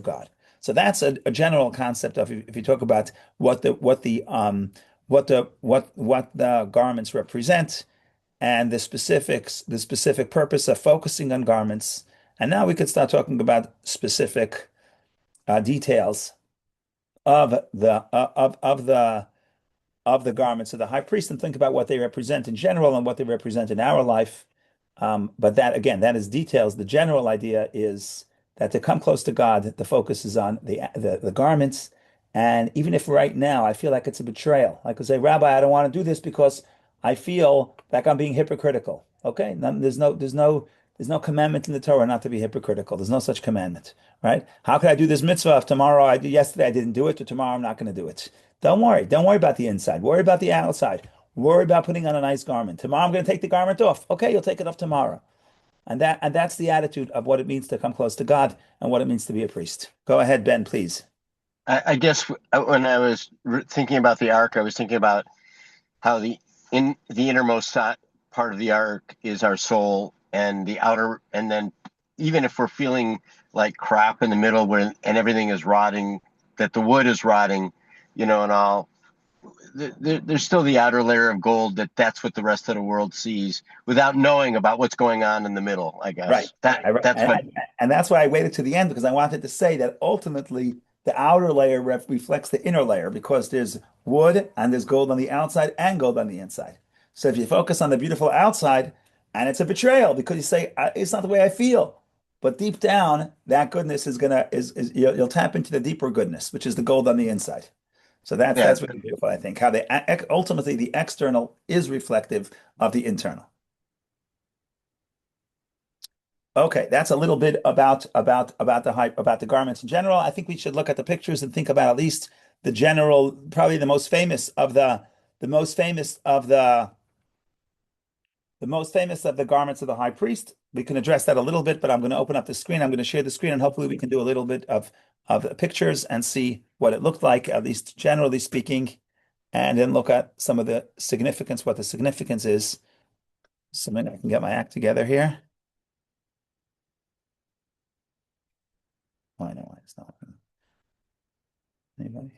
[SPEAKER 1] God. So that's a general concept of, if you talk about what the garments represent, and the specific purpose of focusing on garments. And now we could start talking about specific details of the garments of the high priest, and think about what they represent in general and what they represent in our life. But that, again, that is details. The general idea is that to come close to God, the focus is on the garments. And even if right now I feel like it's a betrayal, like I say, Rabbi, I don't want to do this because I feel like I'm being hypocritical. Okay, there's no commandment in the Torah not to be hypocritical. There's no such commandment, right? How could I do this mitzvah if yesterday I didn't do it, or tomorrow I'm not going to do it? Don't worry. Don't worry about the inside. Worry about the outside. Worry about putting on a nice garment. Tomorrow I'm going to take the garment off. Okay, you'll take it off tomorrow. And that's the attitude of what it means to come close to God and what it means to be a priest. Go ahead, Ben, please.
[SPEAKER 4] I guess when I was thinking about the ark, I was thinking about how the innermost part of the ark is our soul, and the outer, and then even if we're feeling like crap in the middle and everything is rotting, that the wood is rotting, and all, there's still the outer layer of gold, that's what the rest of the world sees without knowing about what's going on in the middle, I guess.
[SPEAKER 1] Right. And that's why I waited to the end, because I wanted to say that ultimately the outer layer reflects the inner layer, because there's wood and there's gold on the outside and gold on the inside. So if you focus on the beautiful outside, and it's a betrayal because you say it's not the way I feel, but deep down that goodness is you'll tap into the deeper goodness, which is the gold on the inside. So that's really beautiful. I think how ultimately the external is reflective of the internal. Okay, that's a little bit about the garments in general. I think we should look at the pictures and think about at least the general, probably the most famous of the garments of the high priest. We can address that a little bit, but I'm going to open up the screen. I'm going to share the screen, and hopefully we can do a little bit of the pictures and see what it looked like, at least generally speaking, and then look at some of the significance, what the significance is. So maybe I can get my act together here. Oh, I know why it's not open. Anybody?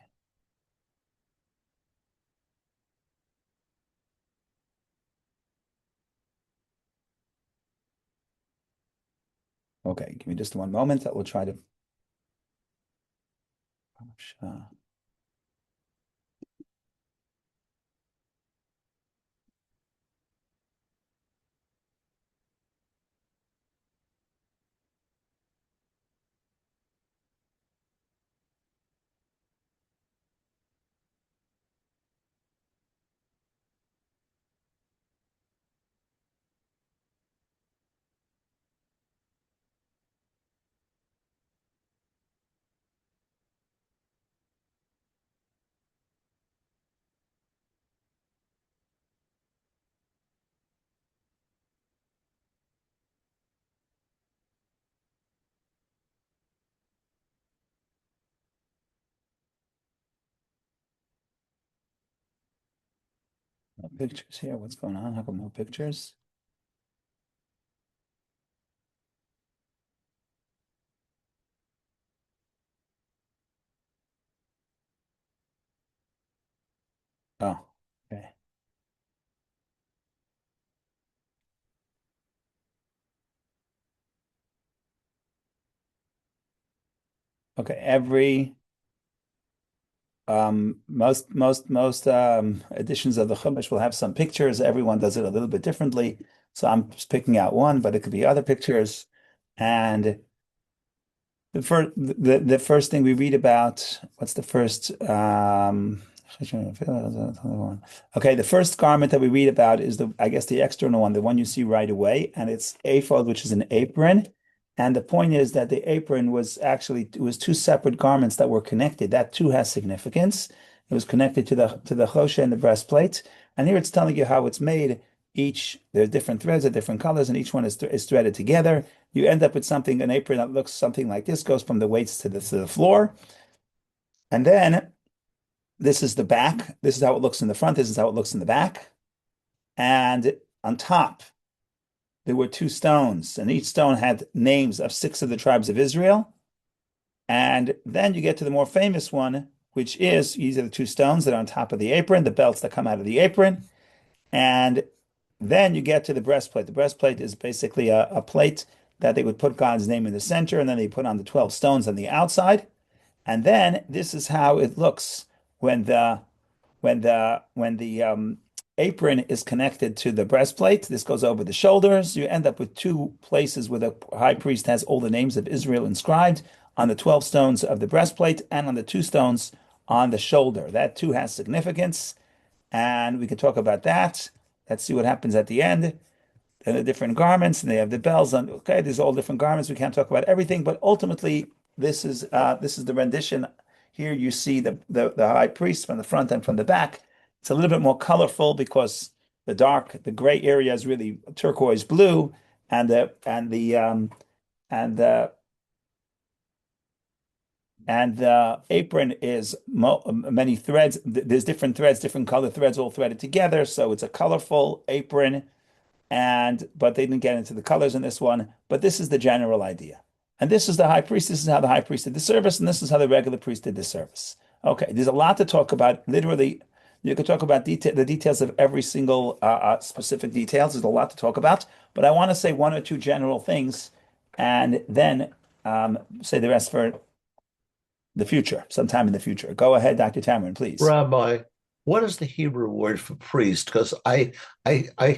[SPEAKER 1] Okay, give me just one moment. That we'll try to. No pictures here. What's going on? How come no pictures? Oh, okay. Okay, most editions of the Chumash will have some pictures. Everyone does it a little bit differently. So I'm just picking out one, but it could be other pictures. And the first thing we read about, what's the first okay, the first garment that we read about is I guess the external one, the one you see right away, and it's ephod, which is an apron. And the point is that the apron it was two separate garments that were connected. That too has significance. It was connected to the choshe and the breastplate. And here it's telling you how it's made. There's different threads of different colors, and each one is threaded together. You end up with something, an apron that looks something like this, goes from the weights to the floor. And then this is the back. This is how it looks in the front. This is how it looks in the back. And on top, there were two stones, and each stone had names of 6 of the tribes of Israel. And then you get to the more famous one, which is these are the two stones that are on top of the apron, the belts that come out of the apron. And then you get to the breastplate. The breastplate is basically a plate that they would put God's name in the center, and then they put on the 12 stones on the outside. And then this is how it looks when the apron is connected to the breastplate. This goes over the shoulders. You end up with two places where the high priest has all the names of Israel inscribed on the 12 stones of the breastplate and on the 2 stones on the shoulder. That too has significance, and we can talk about that. Let's see what happens at the end. And the different garments, and they have the bells on. Okay, these are all different garments. We can't talk about everything, but ultimately, this is the rendition. Here you see the high priest from the front and from the back. It's a little bit more colorful because the gray area is really turquoise blue, and the apron is many threads. There's different threads, different color threads, all threaded together. So it's a colorful apron. But they didn't get into the colors in this one. But this is the general idea. And this is the high priest. This is how the high priest did the service, and this is how the regular priest did the service. Okay, there's a lot to talk about. Literally, you could talk about the details of every single specific details. There's a lot to talk about, but I want to say one or two general things, and then say the rest for the future, sometime in the future. Go ahead, Dr. Tamarin, please.
[SPEAKER 2] Rabbi, what is the Hebrew word for priest? Because I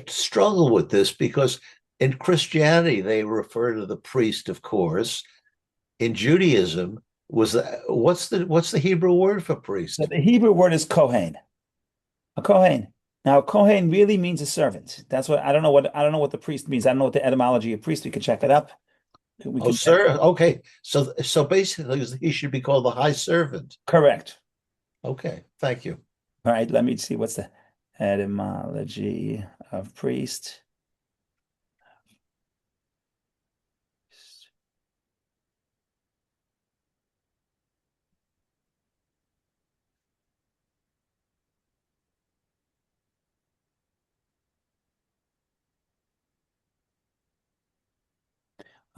[SPEAKER 2] struggle with this because in Christianity they refer to the priest, of course. In Judaism, what's the Hebrew word for priest?
[SPEAKER 1] So the Hebrew word is kohen. A kohen. Now, kohen really means a servant. That's what I don't know what the priest means. I don't know what the etymology of priest. We could check it up.
[SPEAKER 2] Sir. Okay. So basically, he should be called the high servant.
[SPEAKER 1] Correct.
[SPEAKER 2] Okay. Thank you.
[SPEAKER 1] All right. Let me see. What's the etymology of priest?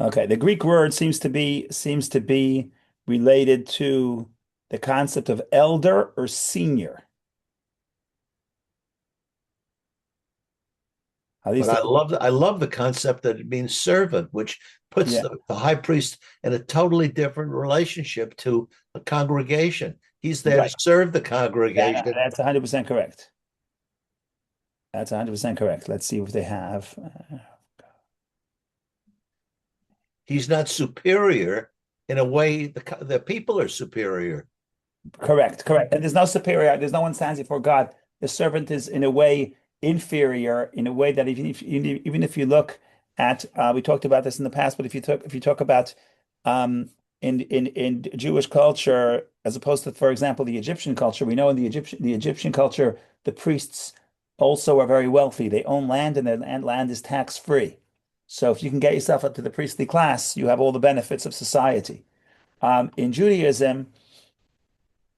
[SPEAKER 1] Okay, the Greek word seems to be related to the concept of elder or senior. At least
[SPEAKER 2] But I love the concept that it means servant, which puts the high priest in a totally different relationship to a congregation. He's there to serve the congregation.
[SPEAKER 1] That's 100% correct. That's 100% correct. Let's see if they have.
[SPEAKER 2] He's not superior in a way the people are superior.
[SPEAKER 1] Correct. And there's no superior. There's no one stands before God. The servant is in a way inferior, in a way that even if you look at, we talked about this in the past, but if you talk about in Jewish culture, as opposed to, for example, the Egyptian culture, we know in the Egyptian culture, the priests also are very wealthy. They own land, and their land is tax free. So if you can get yourself up to the priestly class, you have all the benefits of society. In Judaism,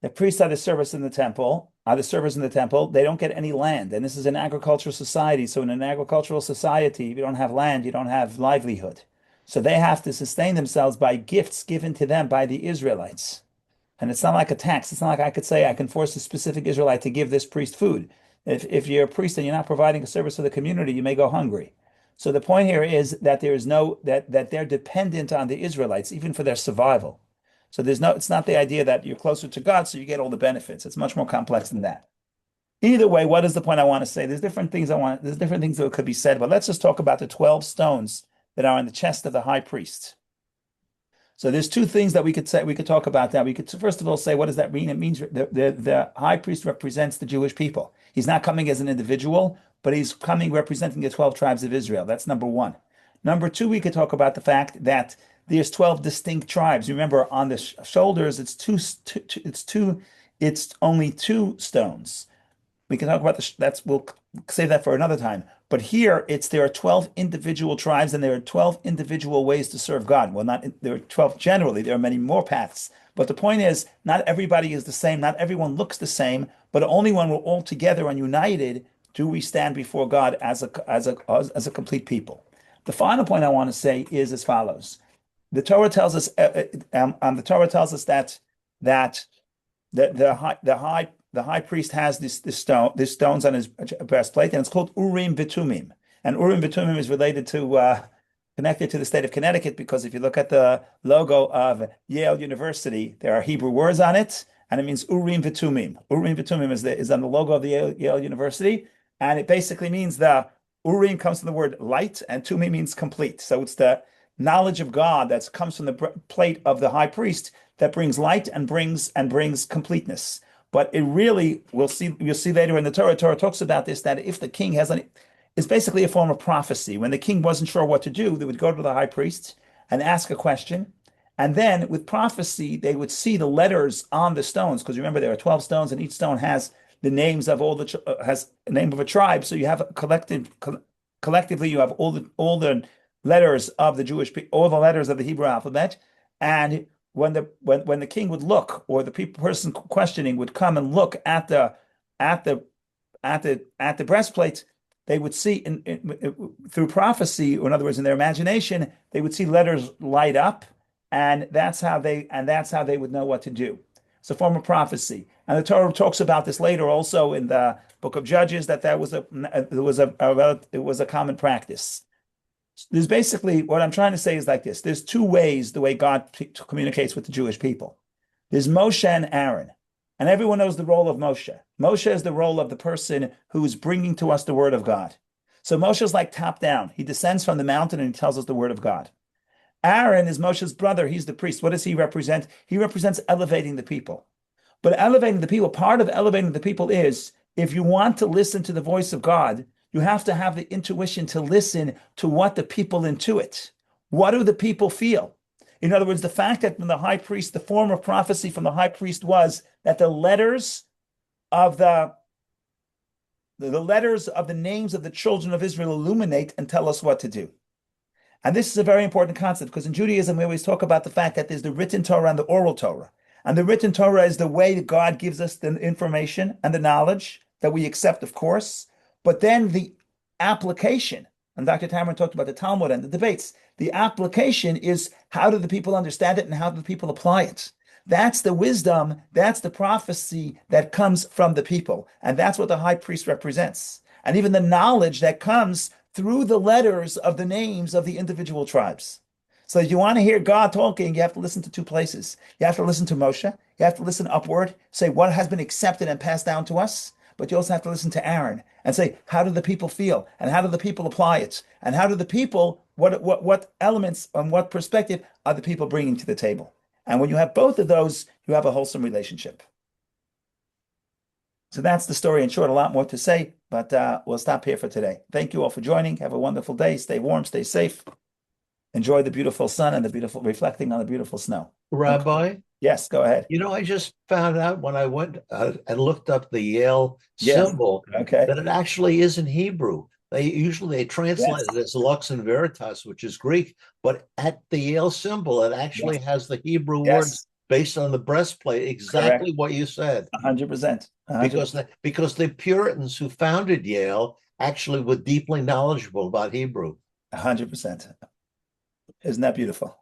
[SPEAKER 1] the priests are the servers in the temple. They don't get any land, and this is an agricultural society. So in an agricultural society, if you don't have land, you don't have livelihood. So they have to sustain themselves by gifts given to them by the Israelites. And it's not like a tax. It's not like I could say I can force a specific Israelite to give this priest food. If you're a priest and you're not providing a service to the community, you may go hungry. So the point here is that there is that they're dependent on the Israelites, even for their survival. So it's not the idea that you're closer to God, so you get all the benefits. It's much more complex than that. Either way, what is the point I want to say? There's different things that could be said, but let's just talk about the 12 stones that are on the chest of the high priest. So there's two things that we could say. We could talk about that. We could first of all say, what does that mean? It means the high priest represents the Jewish people. He's not coming as an individual, but he's coming representing the 12 tribes of Israel. That's number one. Number two, we could talk about the fact that there's 12 distinct tribes. Remember, on the shoulders, it's only 2 stones. We can talk about we'll save that for another time. But here there are 12 individual tribes and there are 12 individual ways to serve God. Well, there are 12 generally, there are many more paths. But the point is, not everybody is the same, not everyone looks the same, but only when we're all together and united do we stand before God as a complete people. The final point I want to say is as follows. The Torah tells us that the high priest has these stones on his breastplate, and it's called Urim Vitumim. And Urim Vitumim is related to connected to the state of Connecticut, because if you look at the logo of Yale University, there are Hebrew words on it, and it means Urim Vitumim. Urim Vitumim is on the logo of the Yale University, and it basically means the Urim comes from the word light, and Tumim means complete. So it's the knowledge of God that comes from the plate of the high priest that brings light and brings completeness. But it really, you'll see later in the Torah talks about this, that if the king it's basically a form of prophecy. When the king wasn't sure what to do, they would go to the high priest and ask a question. And then with prophecy, they would see the letters on the stones, because remember, there are 12 stones and each stone has the names of has a name of a tribe. So you have collectively, you have all the letters of the Jewish people, all the letters of the Hebrew alphabet. And when the king would look, or the person questioning would come and look at the breastplate, they would see through prophecy, or in other words, in their imagination, they would see letters light up, and that's how they would know what to do. It's a form of prophecy, and the Torah talks about this later also in the book of Judges, that it was a common practice. There's basically, what I'm trying to say is like this. There's two ways the way God communicates with the Jewish people. There's Moshe and Aaron. And everyone knows the role of Moshe. Moshe is the role of the person who is bringing to us the word of God. So Moshe is like top down. He descends from the mountain and he tells us the word of God. Aaron is Moshe's brother. He's the priest. What does he represent? He represents elevating the people. But elevating the people, part of elevating the people is, if you want to listen to the voice of God, you have to have the intuition to listen to what the people intuit. What do the people feel? In other words, the fact that when the high priest, the form of prophecy from the high priest was that the letters of the names of the children of Israel illuminate and tell us what to do. And this is a very important concept, because in Judaism, we always talk about the fact that there's the written Torah and the oral Torah. And the written Torah is the way that God gives us the information and the knowledge that we accept, of course. But then the application, and Dr. Tamron talked about the Talmud and the debates, the application is, how do the people understand it and how do the people apply it? That's the wisdom, that's the prophecy that comes from the people. And that's what the high priest represents. And even the knowledge that comes through the letters of the names of the individual tribes. So if you want to hear God talking, you have to listen to two places. You have to listen to Moshe. You have to listen upward, say what has been accepted and passed down to us. But you also have to listen to Aaron and say, how do the people feel? And how do the people apply it? And how do the people, what elements and what perspective are the people bringing to the table? And when you have both of those, you have a wholesome relationship. So that's the story in short. A lot more to say, but we'll stop here for today. Thank you all for joining. Have a wonderful day. Stay warm, stay safe. Enjoy the beautiful sun and the beautiful reflecting on the beautiful snow.
[SPEAKER 2] Rabbi?
[SPEAKER 1] Okay. Yes, go ahead.
[SPEAKER 2] I just found out when I went and looked up the Yale symbol,
[SPEAKER 1] okay,
[SPEAKER 2] that it actually is in Hebrew. They translate it as Lux and Veritas, which is Greek, but at the Yale symbol, it actually has the Hebrew words based on the breastplate, exactly what you said.
[SPEAKER 1] 100%.
[SPEAKER 2] Because the Puritans who founded Yale actually were deeply knowledgeable about Hebrew.
[SPEAKER 1] 100%. Isn't that beautiful?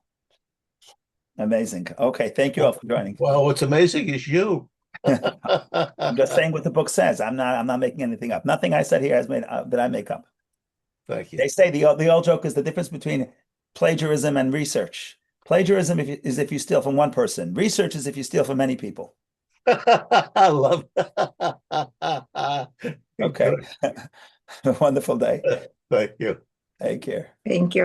[SPEAKER 1] Amazing. Okay, thank you all for joining.
[SPEAKER 2] Well, what's amazing is you.
[SPEAKER 1] I'm just saying what the book says. I'm not making anything up. Nothing I said here has made that I make up.
[SPEAKER 2] Thank you.
[SPEAKER 1] They say the old joke is the difference between plagiarism and research. Plagiarism is if you steal from one person. Research is if you steal from many people.
[SPEAKER 2] I love that.
[SPEAKER 1] Okay. Wonderful day.
[SPEAKER 2] Thank you.
[SPEAKER 1] Take care.
[SPEAKER 3] Thank you.